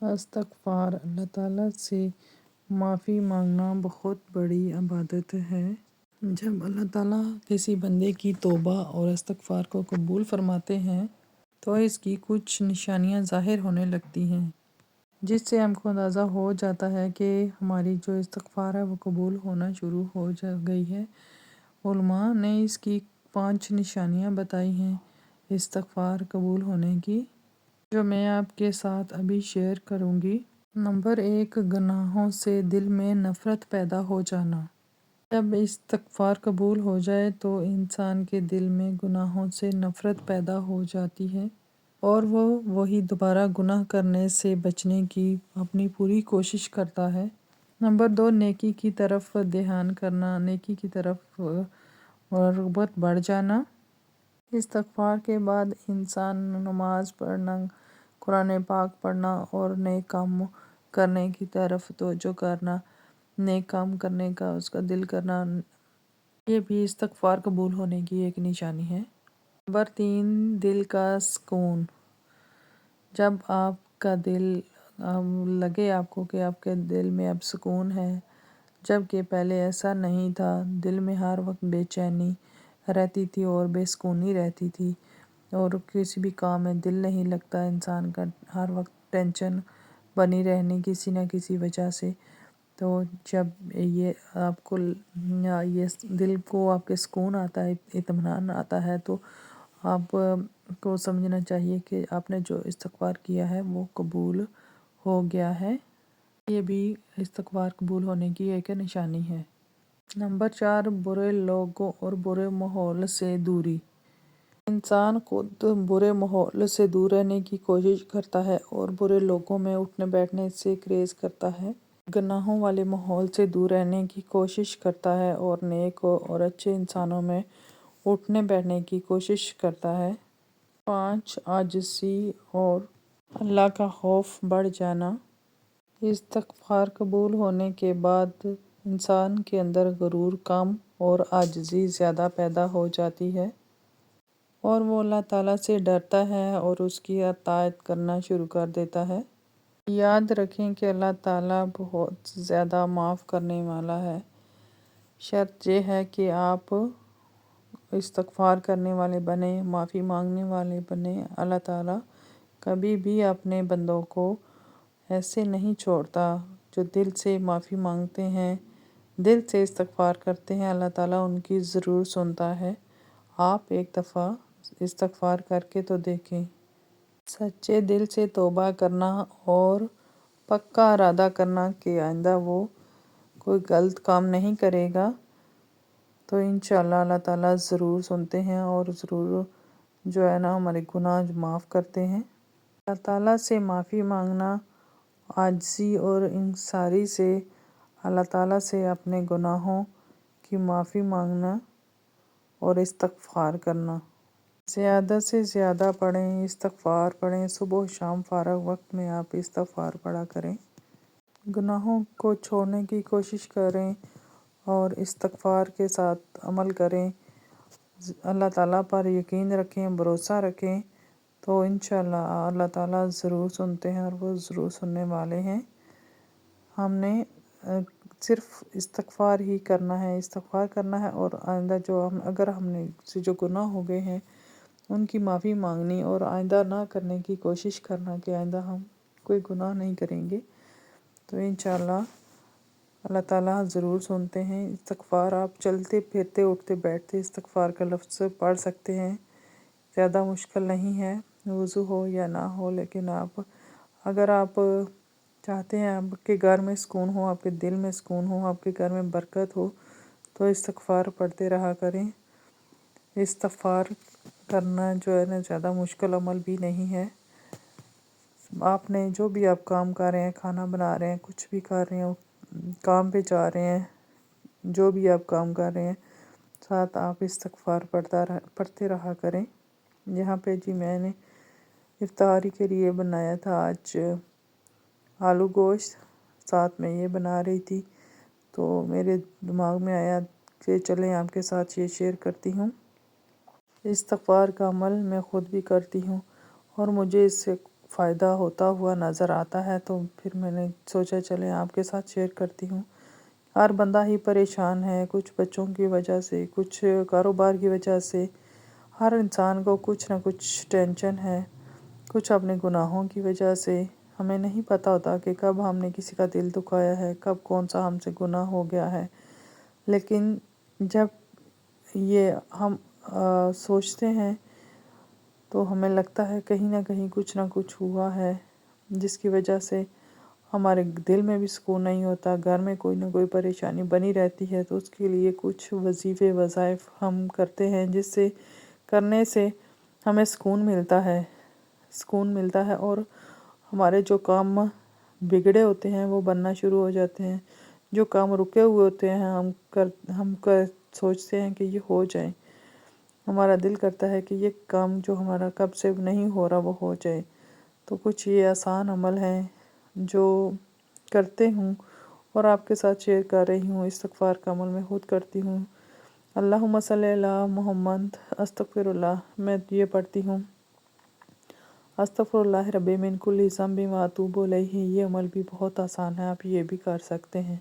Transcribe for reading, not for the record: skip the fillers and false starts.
استغفار اللہ تعالیٰ سے معافی مانگنا بہت بڑی عبادت ہے۔ جب اللہ تعالیٰ کسی بندے کی توبہ اور استغفار کو قبول فرماتے ہیں تو اس کی کچھ نشانیاں ظاہر ہونے لگتی ہیں، جس سے ہم کو اندازہ ہو جاتا ہے کہ ہماری جو استغفار ہے وہ قبول ہونا شروع ہو گئی ہے۔ علماء نے اس کی 5 نشانیاں بتائی ہیں استغفار قبول ہونے کی، جو میں آپ کے ساتھ ابھی شیئر کروں گی۔ نمبر 1، گناہوں سے دل میں نفرت پیدا ہو جانا۔ جب استغفار قبول ہو جائے تو انسان کے دل میں گناہوں سے نفرت پیدا ہو جاتی ہے اور وہ وہی دوبارہ گناہ کرنے سے بچنے کی اپنی پوری کوشش کرتا ہے۔ نمبر 2، نیکی کی طرف دھیان کرنا، نیکی کی طرف رغبت بڑھ جانا۔ استغفار کے بعد انسان نماز پڑھنا، قرآن پاک پڑھنا اور نیک کام کرنے کی طرف توجہ کرنا، نیک کام کرنے کا اس کا دل کرنا، یہ بھی استغفار قبول ہونے کی ایک نشانی ہے۔ نمبر 3، دل کا سکون۔ جب آپ کا دل لگے آپ کو کہ آپ کے دل میں اب سکون ہے، جبکہ پہلے ایسا نہیں تھا، دل میں ہر وقت بے چینی رہتی تھی اور بے سکونی رہتی تھی اور کسی بھی کام میں دل نہیں لگتا انسان کا، ہر وقت ٹینشن بنی رہنی کسی نہ کسی وجہ سے۔ تو جب یہ آپ کو یہ دل کو آپ کے سکون آتا ہے، اطمینان آتا ہے، تو آپ کو سمجھنا چاہیے کہ آپ نے جو استغفار کیا ہے وہ قبول ہو گیا ہے۔ یہ بھی استغفار قبول ہونے کی ایک نشانی ہے۔ نمبر 4، برے لوگوں اور برے ماحول سے دوری۔ انسان خود برے ماحول سے دور رہنے کی کوشش کرتا ہے اور برے لوگوں میں اٹھنے بیٹھنے سے گریز کرتا ہے، گناہوں والے ماحول سے دور رہنے کی کوشش کرتا ہے اور نیک اور اچھے انسانوں میں اٹھنے بیٹھنے کی کوشش کرتا ہے۔ 5، عاجزی اور اللہ کا خوف بڑھ جانا۔ استغفار قبول ہونے کے بعد انسان کے اندر غرور کم اور عاجزی زیادہ پیدا ہو جاتی ہے اور وہ اللہ تعالیٰ سے ڈرتا ہے اور اس کی اطاعت کرنا شروع کر دیتا ہے۔ یاد رکھیں کہ اللہ تعالیٰ بہت زیادہ معاف کرنے والا ہے۔ شرط یہ ہے کہ آپ استغفار کرنے والے بنیں، معافی مانگنے والے بنیں۔ اللہ تعالیٰ کبھی بھی اپنے بندوں کو ایسے نہیں چھوڑتا جو دل سے معافی مانگتے ہیں، دل سے استغفار کرتے ہیں، اللہ تعالیٰ ان کی ضرور سنتا ہے۔ آپ ایک دفعہ استغفار کر کے تو دیکھیں۔ سچے دل سے توبہ کرنا اور پکا ارادہ کرنا کہ آئندہ وہ کوئی غلط کام نہیں کرے گا، تو انشاءاللہ اللہ تعالیٰ ضرور سنتے ہیں اور ضرور جو ہے نا ہمارے گناہ معاف کرتے ہیں۔ اللہ تعالیٰ سے معافی مانگنا، عاجزی اور انکساری سے اللہ تعالیٰ سے اپنے گناہوں کی معافی مانگنا اور استغفار کرنا۔ زیادہ سے زیادہ پڑھیں، استغفار پڑھیں، صبح و شام فارغ وقت میں آپ استغفار پڑھا کریں، گناہوں کو چھوڑنے کی کوشش کریں اور استغفار کے ساتھ عمل کریں، اللہ تعالیٰ پر یقین رکھیں، بھروسہ رکھیں، تو انشاءاللہ اللہ تعالیٰ ضرور سنتے ہیں اور وہ ضرور سننے والے ہیں۔ ہم نے صرف استغفار ہی کرنا ہے، استغفار کرنا ہے اور آئندہ اگر ہم نے سے جو گناہ ہو گئے ہیں ان کی معافی مانگنی اور آئندہ نہ کرنے کی کوشش کرنا کہ آئندہ ہم کوئی گناہ نہیں کریں گے، تو انشاءاللہ اللہ تعالیٰ ضرور سنتے ہیں۔ استغفار آپ چلتے پھرتے اٹھتے بیٹھتے استغفار کا لفظ پڑھ سکتے ہیں، زیادہ مشکل نہیں ہے، وضو ہو یا نہ ہو، لیکن اگر آپ چاہتے ہیں آپ کے گھر میں سکون ہو، آپ کے دل میں سکون ہو، آپ کے گھر میں برکت ہو، تو استغفار پڑھتے رہا کریں۔ استغفار کرنا جو ہے نا زیادہ مشکل عمل بھی نہیں ہے۔ آپ نے جو بھی آپ کام کر رہے ہیں، کھانا بنا رہے ہیں، کچھ بھی کر رہے ہیں، کام پہ جا رہے ہیں، جو بھی آپ کام کر رہے ہیں، ساتھ آپ استغفار پڑھتے رہا کریں۔ یہاں پہ میں نے افطاری کے لیے بنایا تھا آج آلو گوشت، ساتھ میں یہ بنا رہی تھی، تو میرے دماغ میں آیا کہ چلیں آپ کے ساتھ یہ شیئر کرتی ہوں۔ استغفار کا عمل میں خود بھی کرتی ہوں اور مجھے اس سے فائدہ ہوتا ہوا نظر آتا ہے، تو پھر میں نے سوچا چلیں آپ کے ساتھ شیئر کرتی ہوں۔ ہر بندہ ہی پریشان ہے، کچھ بچوں کی وجہ سے، کچھ کاروبار کی وجہ سے، ہر انسان کو کچھ نہ کچھ ٹینشن ہے، کچھ اپنے گناہوں کی وجہ سے۔ ہمیں نہیں پتہ ہوتا کہ کب ہم نے کسی کا دل دکھایا ہے، کب کون سا ہم سے گناہ ہو گیا ہے، لیکن جب یہ ہم سوچتے ہیں تو ہمیں لگتا ہے کہیں نہ کہیں کچھ نہ کچھ ہوا ہے، جس کی وجہ سے ہمارے دل میں بھی سکون نہیں ہوتا، گھر میں کوئی نہ کوئی پریشانی بنی رہتی ہے۔ تو اس کے لیے کچھ وظیفے وظائف ہم کرتے ہیں، جس سے کرنے سے ہمیں سکون ملتا ہے اور ہمارے جو کام بگڑے ہوتے ہیں وہ بننا شروع ہو جاتے ہیں، جو کام رکے ہوئے ہوتے ہیں ہم سوچتے ہیں کہ یہ ہو جائیں، ہمارا دل کرتا ہے کہ یہ کام جو ہمارا کب سے نہیں ہو رہا وہ ہو جائے۔ تو کچھ یہ آسان عمل ہیں جو کرتے ہوں اور آپ کے ساتھ شیئر کر رہی ہوں۔ استغفار کا عمل میں خود کرتی ہوں۔ اللہم صلی علی محمد، استغفر اللہ، میں یہ پڑھتی ہوں، استغفر اللہ ربی من کل ذنب و اتوب الیہ۔ یہ عمل بھی بہت آسان ہے، آپ یہ بھی کر سکتے ہیں۔